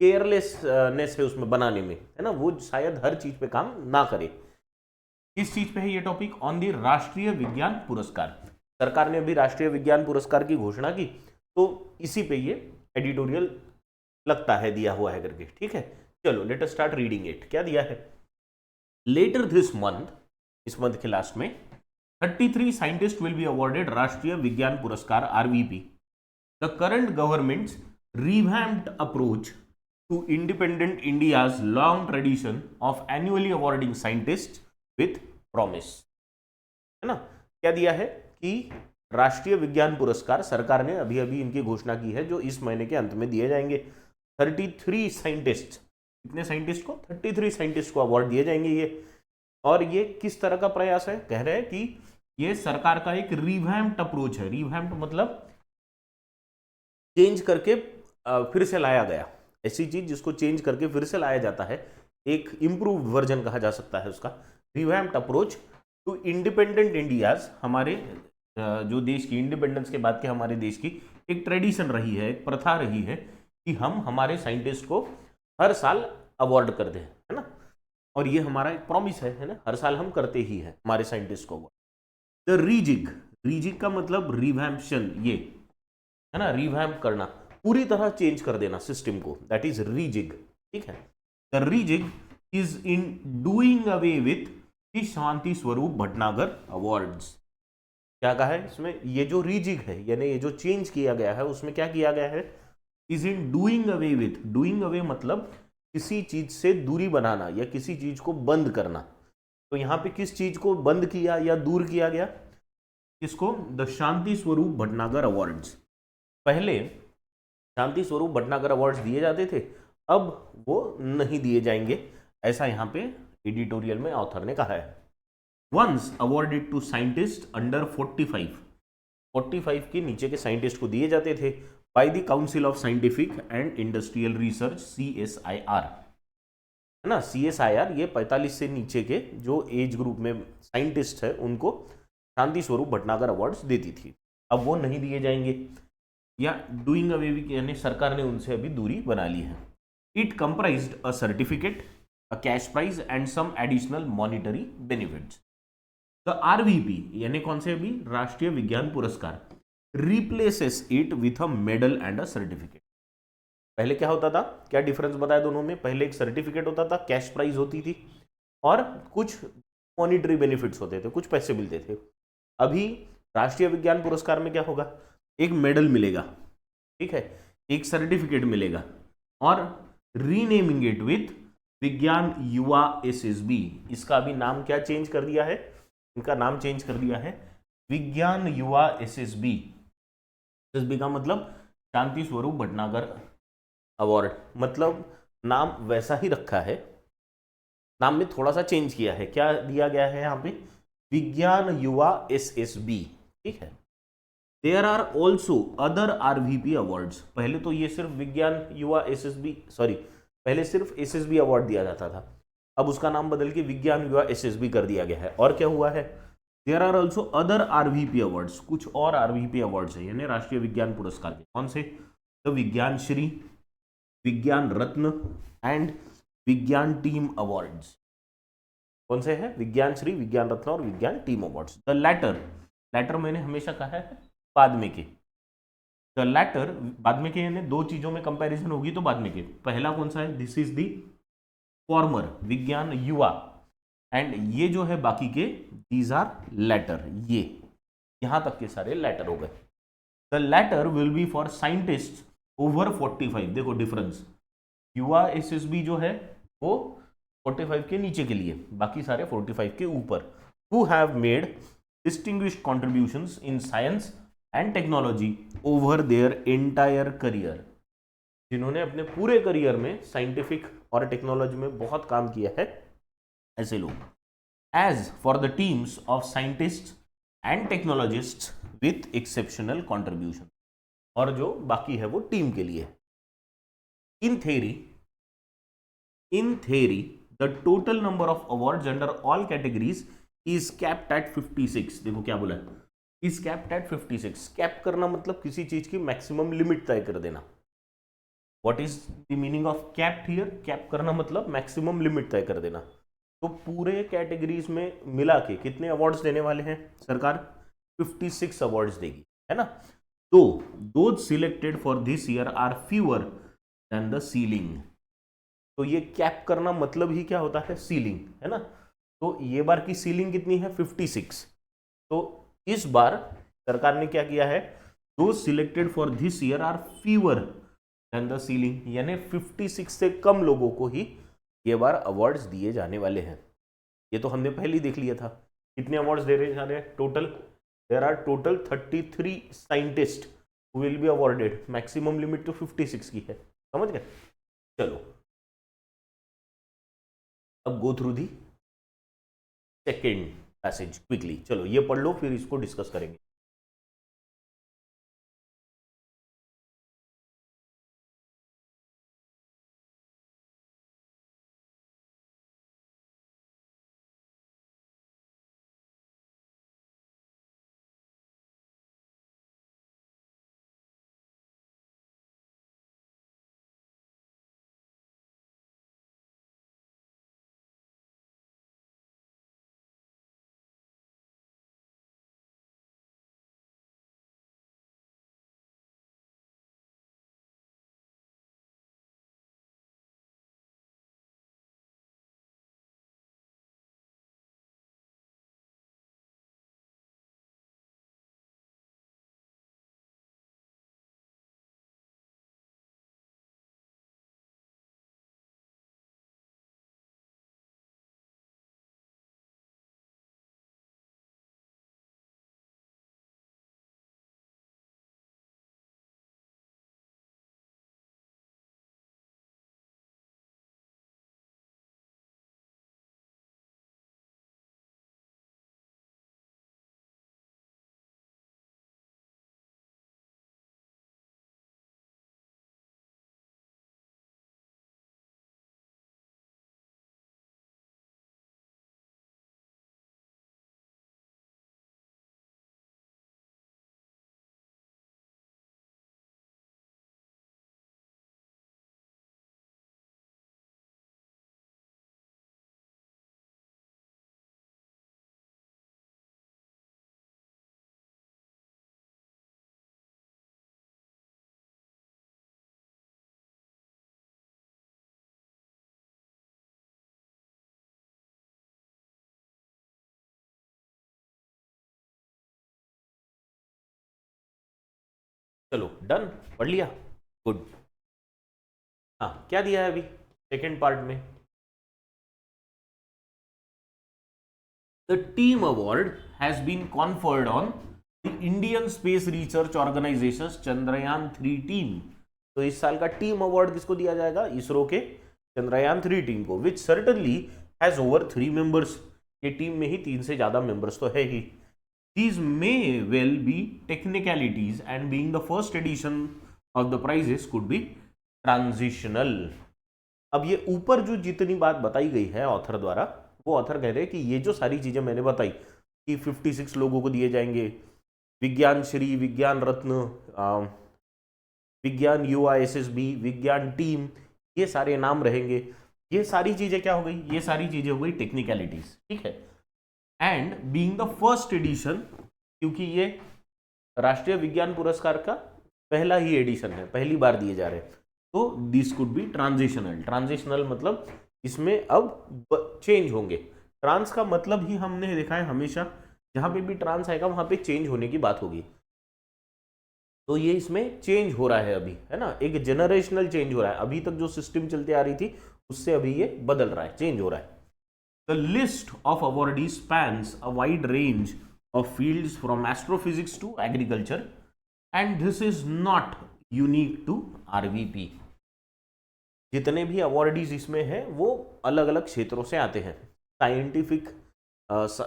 केयरलेसनेस है उसमें बनाने में, है ना, वो शायद हर चीज पे काम ना करे। किस चीज पे है ये टॉपिक? ऑन दी राष्ट्रीय विज्ञान पुरस्कार। सरकार ने अभी राष्ट्रीय विज्ञान पुरस्कार की घोषणा की, तो इसी पे ये एडिटोरियल लगता है, दिया हुआ है करके, ठीक है। चलो let us start reading it. क्या दिया है? लेटर दिस मंथ, इस मंथ के लास्ट में 33 scientist will be awarded Rashtriya Vigyan Puraskar RVP. The current government's revamped approach to independent India's long tradition of annually awarding scientist with promise, है ना। क्या दिया है कि राष्ट्रीय विज्ञान पुरस्कार सरकार ने अभी अभी इनकी घोषणा की है, जो इस महीने के अंत में दिए जाएंगे। 33 साइंटिस्ट, कितने साइंटिस्ट को? 33 साइंटिस्ट को अवार्ड दिए जाएंगे ये। और ये किस तरह का प्रयास है? कह रहे हैं कि ये सरकार का एक रिवैम्प्ड अप्रोच है। रिवैम्प्ड मतलब चेंज करके फिर से लाया गया, ऐसी चीज जिसको चेंज करके फिर से लाया जाता है, एक इंप्रूव्ड वर्जन कहा जा सकता है उसका। Revamped approach to independent India's, हमारे जो देश की इंडिपेंडेंस के बाद के हमारे देश की एक ट्रेडिशन रही है, एक प्रथा रही है कि हम हमारे साइंटिस्ट को हर साल अवार्ड कर दें, है ना। और ये हमारा एक प्रॉमिस है ना, हर साल हम करते ही है हमारे साइंटिस्ट को। द रीजिग, रीजिग का मतलब रिवैम्पशन, ये है ना, रिवैम्प करना, पूरी तरह चेंज कर देना सिस्टम को, दैट इज रीजिग। ठीक है, the rejig is in doing away with the Shanti Swarup Bhatnagar awards. क्या कहा है इसमें, ये जो रीजिग है यानी ये जो चेंज किया गया है उसमें क्या किया गया है, is in doing away with, doing away मतलब किसी चीज से दूरी बनाना या किसी चीज को बंद करना। तो यहां पे किस चीज को बंद किया या दूर किया गया, किसको, द शांति स्वरूप भटनागर अवार्ड्स। पहले शांति स्वरूप भटनागर अवार्ड्स दिए जाते थे, अब वो नहीं दिए जाएंगे, ऐसा यहां पे एडिटोरियल में ऑथर ने कहा है। Once awarded to scientist under 45 के नीचे के साइंटिस्ट को दिए जाते थे by the council of scientific and industrial research, CSIR, है ना। CSIR ये 45 से नीचे के जो एज ग्रुप में साइंटिस्ट है उनको शांति स्वरूप भटनागर अवार्ड्स देती थी, अब वो नहीं दिए जाएंगे, या डूइंग अवे भी यानी सरकार ने उनसे अभी दूरी बना ली है। It comprised a certificate, a cash prize and some additional monetary benefits. The RVP यानी कौन से, अभी Rashtriya Vigyan Puraskar, replaces it with a medal and a certificate. पहले क्या होता था, क्या डिफरेंस बताया दोनों में, पहले एक सर्टिफिकेट होता था, कैश प्राइज होती थी और कुछ मॉनिटरी बेनिफिट्स होते थे, कुछ पैसे मिलते थे। अभी राष्ट्रीय विज्ञान पुरस्कार में क्या होगा, एक मेडल मिलेगा, ठीक है, एक सर्टिफिकेट मिलेगा और रीनेमिंग इट विथ विज्ञान युवा SSB, इसका अभी नाम क्या चेंज कर दिया है, इनका नाम चेंज कर दिया है विज्ञान युवा SSB। SSB का मतलब शांति स्वरूप भटनागर अवार्ड, मतलब नाम वैसा ही रखा है, नाम में थोड़ा सा चेंज किया है, क्या दिया गया है यहाँ पे, विज्ञान युवा SSB। ठीक है, there are also other RVP awards. पहले तो ये सिर्फ विज्ञान युवा SSB, सॉरी पहले सिर्फ SSB अवार्ड दिया जाता था, अब उसका नाम बदल के विज्ञान युवा SSB कर दिया गया है। और क्या हुआ है, there are also other RVP awards, कुछ और RVP अवार्ड्स है यानी राष्ट्रीय विज्ञान पुरस्कार के, कौन से, तो Vigyan Shri, Vigyan Ratna and Vigyan team awards. कौन से हैं, विज्ञान श्री, विज्ञान रत्न और Vigyan team awards. The latter, latter मैंने हमेशा कहा है बाद में के, द लैटर बाद में के यानी दो चीजों में कंपैरिजन होगी तो बाद में के, पहला कौन सा है, दिस इज द फॉर्मर विज्ञान युवा, एंड ये जो है बाकी के दीज आर लैटर, ये यहां तक के सारे लैटर हो गए। The latter will be for scientist over 45, देखो डिफरेंस, युवा SSB जो है वो 45 के नीचे के लिए, बाकी सारे 45 के ऊपर, who have made distinguished contributions in science and technology over their entire career, जिन्होंने अपने पूरे करियर में साइंटिफिक और टेक्नोलॉजी में बहुत काम किया है, ऐसे लोग। As for the teams of scientist and technologist with exceptional contribution, और जो बाकी है वो टीम के लिए। इन theory the total number of awards under all categories is capped at 56, देखो क्या बोला है, is capped at 56। कैप करना मतलब किसी चीज की मैक्सिमम लिमिट तय कर देना। What is the meaning of capped here, cap करना मतलब मैक्सिमम लिमिट तय कर देना। तो पूरे कैटेगरीज में मिला के कितने अवार्ड्स देने वाले हैं सरकार, 56 अवार्ड्स देगी, है ना। तो those selected for this year are fewer than the ceiling. तो ये कैप करना मतलब ही क्या होता है, सीलिंग, है ना। तो ये बार की सीलिंग कितनी है, 56। तो इस बार सरकार ने क्या किया है, दो selected for this year are fewer than the ceiling, यानी 56 से कम लोगों को ही ये बार अवार्ड्स दिए जाने वाले हैं। ये तो हमने पहले ही देख लिया था, कितने अवार्ड्स दे रहे जा रहे हैं total, there are total 33 scientists who will be awarded, maximum limit तो 56 की है, समझ गए। चलो अब go through the second passage quickly, चलो ये पढ़ लो फिर इसको डिस्कस करेंगे। चलो डन, पढ़ लिया, गुड। हाँ, क्या दिया है अभी सेकेंड पार्ट में? The team award has been conferred on the Indian Space Research Organisation Chandrayaan 3 team. तो इस साल का टीम अवार्ड किसको दिया जाएगा? इसरो के चंद्रयान 3 टीम को, विच सर्टनली हैज ओवर 3 मेंबर्स। ये टीम में ही 3 से ज्यादा मेंबर्स तो है ही। These may well be technicalities and being the first edition of the prizes could be transitional। अब ये ऊपर जो जितनी बात बताई गई है ऑथर द्वारा, वो ऑथर कह रहे हैं कि ये जो सारी चीजें मैंने बताई कि 56 लोगों को दिए जाएंगे विज्ञान श्री, विज्ञान रत्न, विज्ञान युवा SSB, विज्ञान टीम, ये सारे नाम रहेंगे। ये सारी चीजें क्या हो गई? ये सारी चीजें हो गई टेक्निकलिटीज, ठीक है। And being the first edition, क्योंकि ये राष्ट्रीय विज्ञान पुरस्कार का पहला ही एडिशन है, पहली बार दिए जा रहे हैं, तो this could be transitional. Transitional मतलब इसमें अब चेंज होंगे। ट्रांस का मतलब ही हमने देखा है हमेशा, जहां पे भी ट्रांस आएगा वहां पे चेंज होने की बात होगी। तो ये इसमें चेंज हो रहा है अभी, है ना, एक जनरेशनल चेंज हो रहा है। अभी तक जो सिस्टम चलती आ रही थी उससे अभी ये बदल रहा है, चेंज हो रहा है। The list of awardees spans a wide range of fields from astrophysics to agriculture, and this is not unique to RVP। जितने भी अवॉर्डीज इसमें हैं वो अलग अलग क्षेत्रों से आते हैं। साइंटिफिक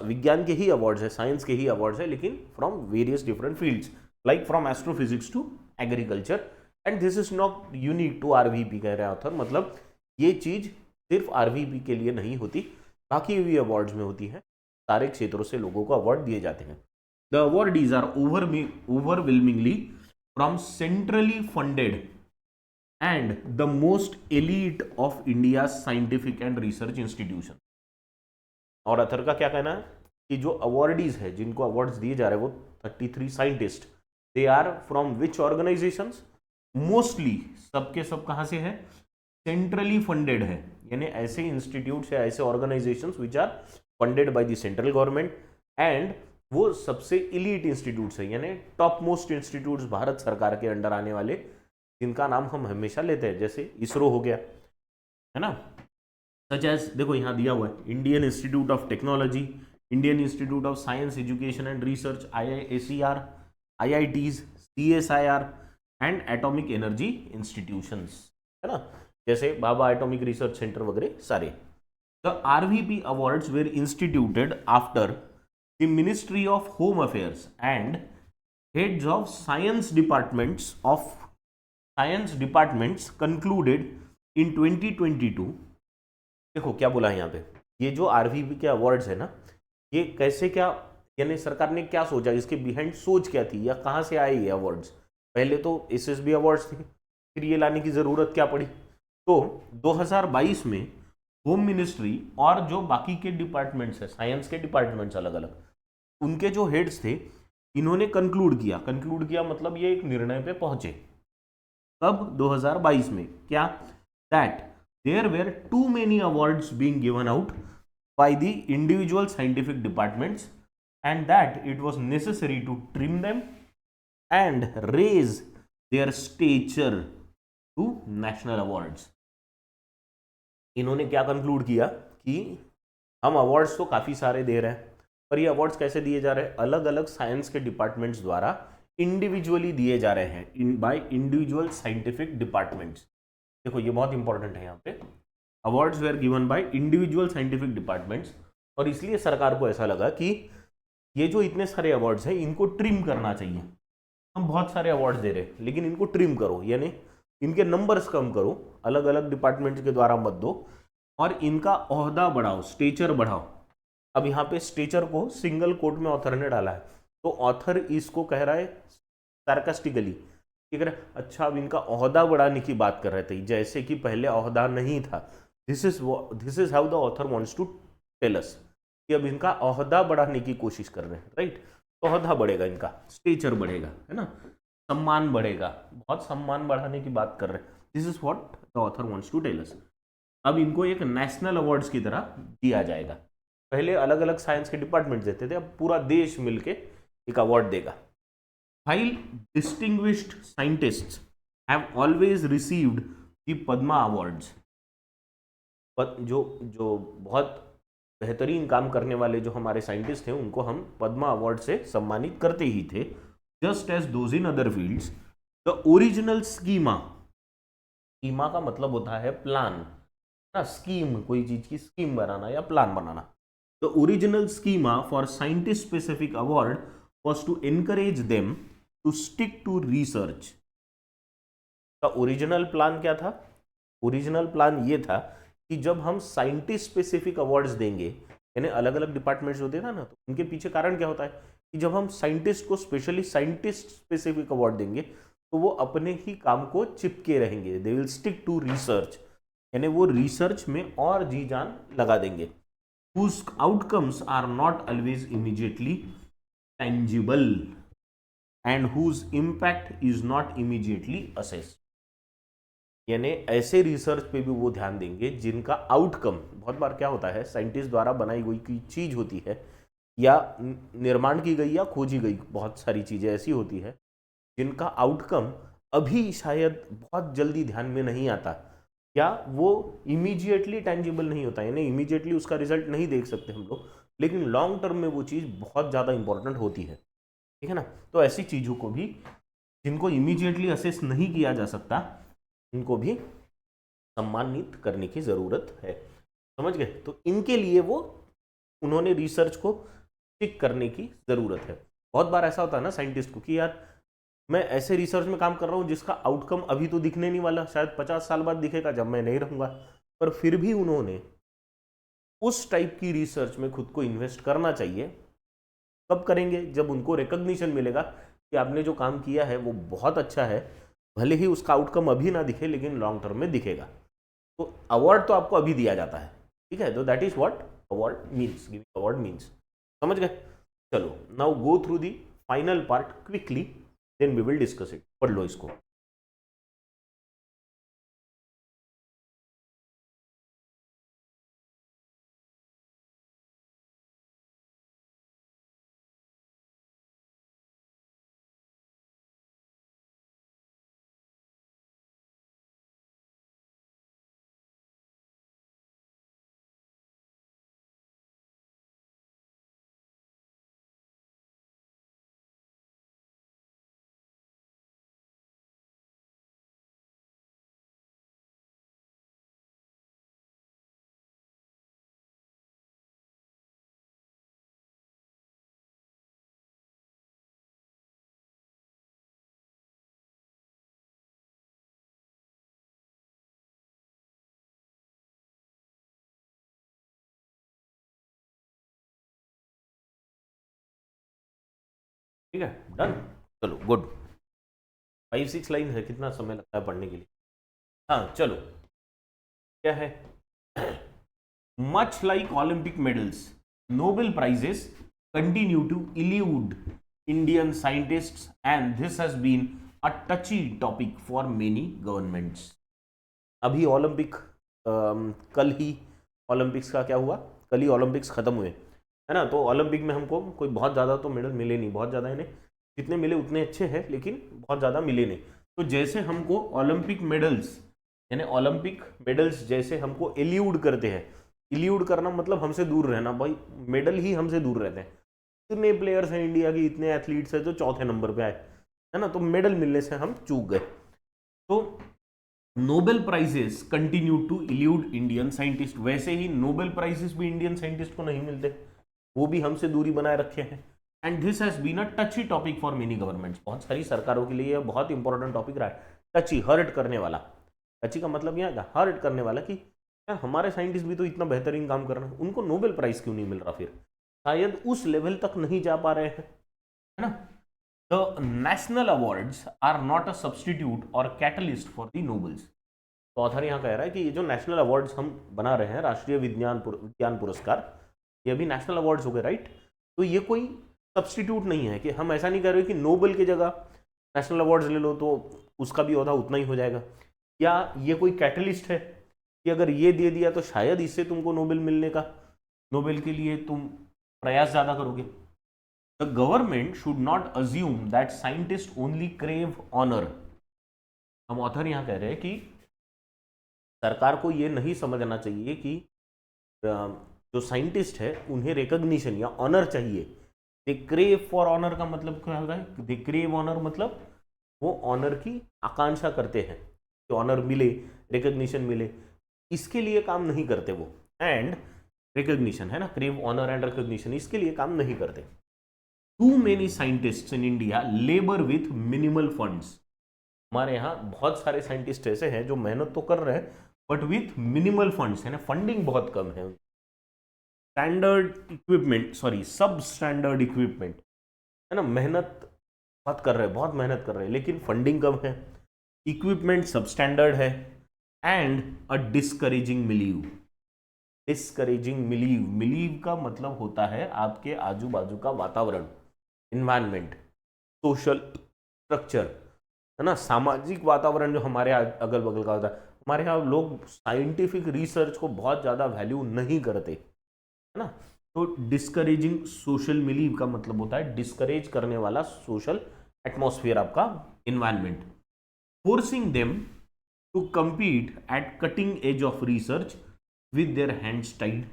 विज्ञान के ही अवार्ड्स है, साइंस के ही अवार्ड्स है, लेकिन from various different fields, like from astrophysics to agriculture, and this is not unique to RVP, कह रहे हैं ऑथर। मतलब ये चीज सिर्फ आरवीपी के लिए नहीं होती, बाकी भी अवार्ड्स में होती है। सारे क्षेत्रों से लोगों को अवार्ड दिए जाते हैं। The awardees are overwhelmingly from centrally funded and the most elite of India scientific and research institution. और अथर का क्या कहना है कि जो अवार्डीज है, जिनको अवार्ड्स दिए जा रहे हैं, वो 33 scientists, they are from which organisations? Mostly सबके सब कहां से है? सेंट्रली फंडेड है, यानी ऐसे इंस्टीट्यूट्स या ऐसे organisations which are funded by the central government, and वो सबसे इलीट इंस्टीट्यूट्स है, यानी टॉप मोस्ट इंस्टीट्यूट्स भारत सरकार के अंडर आने वाले, जिनका नाम हम हमेशा लेते हैं, जैसे इसरो हो गया, है ना। सच एज, देखो यहाँ दिया हुआ है, Indian Institute of Technology, Indian Institute of Science Education and Research, IISER, IITs, CSIR and atomic energy institutions, है ना, जैसे बाबा एटॉमिक रिसर्च सेंटर वगैरह सारे। The RVP awards were instituted after the Ministry of Home Affairs and heads of science departments concluded in 2022। देखो क्या बोला है यहाँ पे, ये जो RVP के अवार्ड्स है ना, ये कैसे, क्या यानी सरकार ने क्या सोचा, इसके बिहाइंड सोच क्या थी, या कहाँ से आए ये अवार्ड्स? पहले तो SSB अवार्ड्स थे, फिर ये लाने की जरूरत क्या पड़ी? तो 2022 में होम मिनिस्ट्री और जो बाकी के डिपार्टमेंट्स है, साइंस के डिपार्टमेंट्स अलग अलग, उनके जो हेड्स थे, इन्होंने कंक्लूड किया मतलब ये एक निर्णय पे पहुंचे। कब? 2022 में। क्या? That there were too many awards being given out by the individual scientific departments and that it was necessary to trim them and raise their stature to national awards. इन्होंने क्या कंक्लूड किया कि हम अवार्ड्स तो काफ़ी सारे दे रहे हैं, पर ये अवार्ड्स कैसे दिए जा रहे हैं? अलग अलग साइंस के डिपार्टमेंट्स द्वारा इंडिविजुअली दिए जा रहे हैं, बाय इंडिविजुअल साइंटिफिक डिपार्टमेंट्स। देखो ये बहुत इंपॉर्टेंट है यहाँ पे, awards were given by individual scientific departments. और इसलिए सरकार को ऐसा लगा कि ये जो इतने सारे अवार्ड्स हैं, इनको ट्रिम करना चाहिए। हम बहुत सारे अवार्ड्स दे रहे हैं, लेकिन इनको ट्रिम करो, यानी इनके नंबर्स कम करो, अलग अलग डिपार्टमेंट्स के द्वारा मत दो, और इनका ओहदा बढ़ाओ, स्टेचर बढ़ाओ। अब यहाँ पे स्टेचर को सिंगल कोट में ऑथर ने डाला है, तो ऑथर इसको कह रहा है सार्कास्टिकली, अच्छा अब इनका ओहदा बढ़ाने की बात कर रहे थे, जैसे कि पहले ओहदा नहीं था। This is how the author wants to tell us कि अब इनका ओहदा बढ़ाने की कोशिश कर रहे हैं, राइट। ओहदा बढ़ेगा, इनका स्टेचर बढ़ेगा, है ना, सम्मान बढ़ेगा, बहुत सम्मान बढ़ाने की बात कर रहे हैं। This is what the author wants to tell us. अब इनको एक नेशनल अवार्ड्स की तरह दिया जाएगा। पहले अलग अलग साइंस के डिपार्टमेंट देते थे, अब पूरा देश मिलके एक अवार्ड देगा। while distinguished scientists have always received the Padma awards, जो जो बहुत बेहतरीन काम करने वाले जो हमारे साइंटिस्ट हैं उनको हम पद्मा अवार्ड से सम्मानित करते ही थे, just as those in other fields the original schema, schema का मतलब होता है प्लान ना, स्कीम कोई चीज की स्कीम बनाना या plan banana. The original schema for scientist specific award was to encourage them to stick to research। का ओरिजिनल प्लान क्या था? ओरिजिनल प्लान ये था कि जब हम साइंटिस्ट स्पेसिफिक अवार्ड्स देंगे, यानी अलग अलग डिपार्टमेंट्स होते हैं ना, तो उनके पीछे कारण क्या होता है कि जब हम साइंटिस्ट को स्पेशली साइंटिस्ट स्पेसिफिक अवार्ड देंगे तो वो अपने ही काम को चिपके रहेंगे, they will stick to research, यानी वो रिसर्च में और जी जान लगा देंगे। whose outcomes are not always immediately tangible and whose impact is not immediately assessed। यानी ऐसे रिसर्च पे भी वो ध्यान देंगे जिनका आउटकम, बहुत बार क्या होता है साइंटिस्ट द्वारा बनाई गई कोई चीज होती है या निर्माण की गई या खोजी गई बहुत सारी चीजें ऐसी होती है जिनका आउटकम अभी शायद बहुत जल्दी ध्यान में नहीं आता या वो इमीडिएटली टेंजिबल नहीं होता, यानी इमीडिएटली उसका रिजल्ट नहीं देख सकते हम लोग, लेकिन लॉन्ग टर्म में वो चीज़ बहुत ज़्यादा इंपॉर्टेंट होती है, ठीक है ना। तो ऐसी चीज़ों को भी जिनको इमीडिएटली असेस नहीं किया जा सकता उनको भी सम्मानित करने की ज़रूरत है, समझ गए। तो इनके लिए वो उन्होंने रिसर्च को टिक करने की ज़रूरत है। बहुत बार ऐसा होता है ना साइंटिस्ट को कि यार मैं ऐसे रिसर्च में काम कर रहा हूँ जिसका आउटकम अभी तो दिखने नहीं वाला, शायद 50 साल बाद दिखेगा जब मैं नहीं रहूँगा, पर फिर भी उन्होंने उस टाइप की रिसर्च में खुद को इन्वेस्ट करना चाहिए। कब करेंगे? जब उनको रिकॉग्निशन मिलेगा कि आपने जो काम किया है वो बहुत अच्छा है, भले ही उसका आउटकम अभी ना दिखे लेकिन लॉन्ग टर्म में दिखेगा। तो अवार्ड तो आपको अभी दिया जाता है, ठीक है। तो that is what award means, giving award means, समझ गए। चलो now go through the final part quickly, then we will discuss it. पढ़ लो इसको। ठीक है, डन। चलो गुड। 5-6 लाइन है, कितना समय लगता है पढ़ने के लिए? हाँ चलो, क्या है? Much like Olympic medals, Nobel prizes continue to elude Indian scientists and this has been a touchy topic for many governments. अभी ओलंपिक कल ही ओलंपिक्स का क्या हुआ? कल ही ओलंपिक्स खत्म हुए, है ना। तो ओलंपिक में हमको कोई बहुत ज़्यादा तो मेडल मिले नहीं, बहुत ज़्यादा इन्हें जितने मिले उतने अच्छे हैं लेकिन बहुत ज़्यादा मिले नहीं। तो जैसे हमको ओलंपिक मेडल्स, यानी ओलंपिक मेडल्स जैसे हमको एल्यूड करते हैं, एल्यूड करना मतलब हमसे दूर रहना, भाई मेडल ही हमसे दूर रहते हैं। इतने प्लेयर्स हैं इंडिया के, इतने एथलीट्स हैं जो चौथे नंबर पे आए, है ना, तो मेडल मिलने से हम चूक गए। तो Nobel prizes continue to elude Indian scientist, वैसे ही नोबेल प्राइजेस भी इंडियन साइंटिस्ट को नहीं मिलते, वो भी हमसे दूरी बनाए रखे हैं। And this has been a touchy topic for many governments, बहुत सारी सरकारों के लिए बहुत इंपॉर्टेंट टॉपिक रहा है। टची, हर्ट करने वाला। टची का मतलब यहाँ क्या? हर्ट करने वाला, कि यार हमारे साइंटिस्ट भी तो इतना बेहतरीन काम कर रहे हैं, उनको नोबेल प्राइज क्यों नहीं मिल रहा? फिर शायद उस लेवल तक नहीं जा पा रहे हैं, है ना। The national awards are not a substitute or catalyst for the Nobels. तो ऑथर यहाँ कह रहा है कि ये जो नेशनल अवार्ड्स हम बना रहे हैं, राष्ट्रीय विज्ञान पुरस्कार, ये अभी नेशनल अवार्ड्स हो गए, राइट। तो ये कोई सब्सटीट्यूट नहीं है, कि हम ऐसा नहीं कर रहे कि नोबेल की जगह नेशनल अवार्ड्स ले लो तो उसका भी ओहदा उतना ही हो जाएगा, या ये कोई कैटलिस्ट है कि अगर ये दे दिया तो शायद इससे तुमको नोबेल मिलने का, नोबेल के लिए तुम प्रयास ज़्यादा करोगे। The government should not assume that scientist only crave honour. हम ऑथर यहां कह रहे हैं कि सरकार को ये नहीं समझना चाहिए कि जो साइंटिस्ट है उन्हें रिकॉग्निशन या ऑनर चाहिए। दे क्रेव फॉर ऑनर का मतलब क्या होता है? दे क्रेव ऑनर मतलब वो ऑनर की आकांक्षा करते हैं कि ऑनर मिले, रिकॉग्निशन मिले, इसके लिए काम नहीं करते वो। एंड रिकॉग्निशन है ना, क्रेव ऑनर एंड रिकॉग्निशन, इसके लिए काम नहीं करते। Too many scientists in India labour with minimal funds. हमारे यहाँ बहुत सारे साइंटिस्ट ऐसे हैं जो मेहनत तो कर रहे हैं बट विथ मिनिमल फंड्स, है ना, फंडिंग बहुत कम है। स्टैंडर्ड इक्विपमेंट, सॉरी सब स्टैंडर्ड इक्विपमेंट, है ना, मेहनत बहुत कर रहे हैं, बहुत मेहनत कर रहे हैं, लेकिन फंडिंग कम है। इक्विपमेंट सब स्टैंडर्ड है। And a discouraging milieu. Discouraging milieu, milieu का मतलब होता है आपके आजू बाजू का वातावरण, इन्वायरमेंट, सोशल स्ट्रक्चर, है ना, सामाजिक वातावरण जो हमारे अगल बगल का होता है। हमारे यहाँ लोग साइंटिफिक रिसर्च को बहुत ज़्यादा वैल्यू नहीं करते, है ना। तो डिस्करेजिंग सोशल मिलीव का मतलब होता है डिस्करेज करने वाला सोशल एटमॉस्फेयर, आपका environment. Forcing them to compete at cutting edge of research with their hands tied.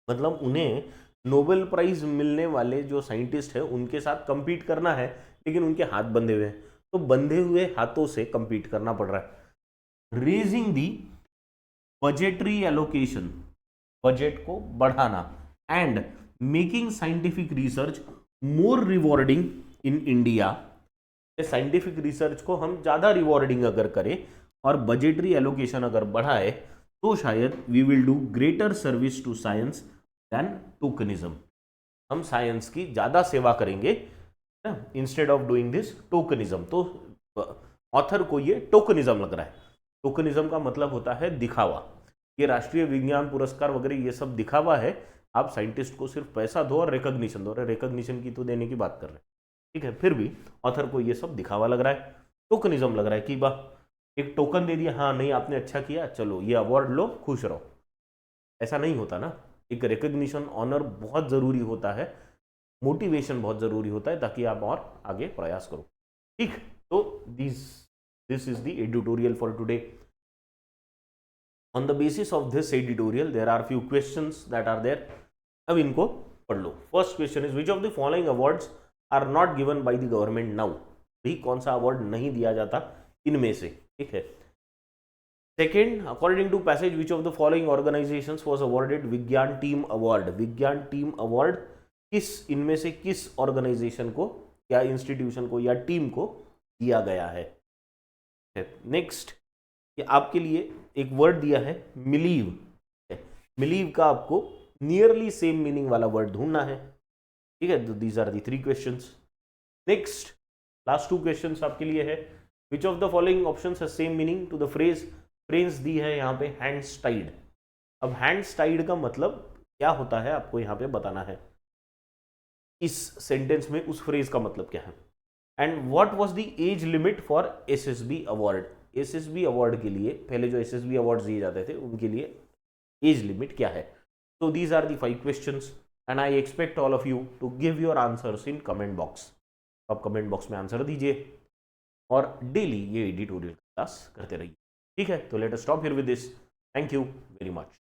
मतलब उन्हें नोबेल प्राइज मिलने वाले जो साइंटिस्ट हैं उनके साथ compete करना है, लेकिन उनके हाथ बंधे हुए हैं, तो बंधे हुए हाथों से compete करना पड़ रहा है। रेजिंग दी बजेटरी एलोकेशन, बजट को बढ़ाना, and making scientific research more rewarding in India. Scientific research को हम ज़्यादा रिवॉर्डिंग अगर करें और बजेटरी एलोकेशन अगर बढ़ाए तो शायद we will do greater service to science than tokenism. हम साइंस की ज़्यादा सेवा करेंगे instead of doing this tokenism. तो ऑथर को ये टोकनिज्म लग रहा है। टोकनिज्म का मतलब होता है दिखावा। ये राष्ट्रीय विज्ञान पुरस्कार वगैरह ये सब दिखावा है। आप साइंटिस्ट को सिर्फ पैसा दो और रिकॉग्निशन दो, रिकॉग्निशन की तो देने की बात कर रहे हैं, ठीक है, फिर भी ऑथर को ये सब दिखावा लग रहा है, टोकनिज्म लग रहा है कि वाह एक टोकन दे दिया, हाँ नहीं आपने अच्छा किया, चलो ये अवार्ड लो, खुश रहो। ऐसा नहीं होता ना। एक रिकॉग्निशन, ऑनर बहुत ज़रूरी होता है, मोटिवेशन बहुत ज़रूरी होता है ताकि आप और आगे प्रयास करो। ठीक, तो this is the editorial for today. On the basis of this editorial there are few questions that are there. अब इनको पढ़ लो। First question is which of the following awards are not given by the government now. भी कौन सा award नहीं दिया जाता इनमें से, ठीक है। Second, according to passage which of the following organisations was awarded Vigyan team award. Vigyan team award किस, इनमें से किस ऑर्गेनाइजेशन को या इंस्टीट्यूशन को या टीम को दिया गया है। नेक्स्ट, ये आपके लिए एक वर्ड दिया है मिलीव। मिलीव का आपको नियरली सेम मीनिंग वाला वर्ड ढूंढना है, ठीक है। These are the three questions. Next, last two questions आपके लिए है which of the following options has same meaning to the phrase. Phrase दी है यहाँ पे हैंड्स टाइड। अब हैंड्स टाइड का मतलब क्या होता है आपको यहाँ पे बताना है। इस सेंटेंस में उस फ्रेज का मतलब क्या है। And what was the age limit for SSB award. SSB award के लिए पहले जो एसएसबी अवार्ड दिए जाते थे उनके लिए एज लिमिट क्या है। So these are the 5 questions and I expect all of you to give your answers in comment box. आप कमेंट बॉक्स में आंसर दीजिए और डेली ये एडिटोरियल क्लास करते रहिए, ठीक है। तो let us stop here with this. Thank you very much.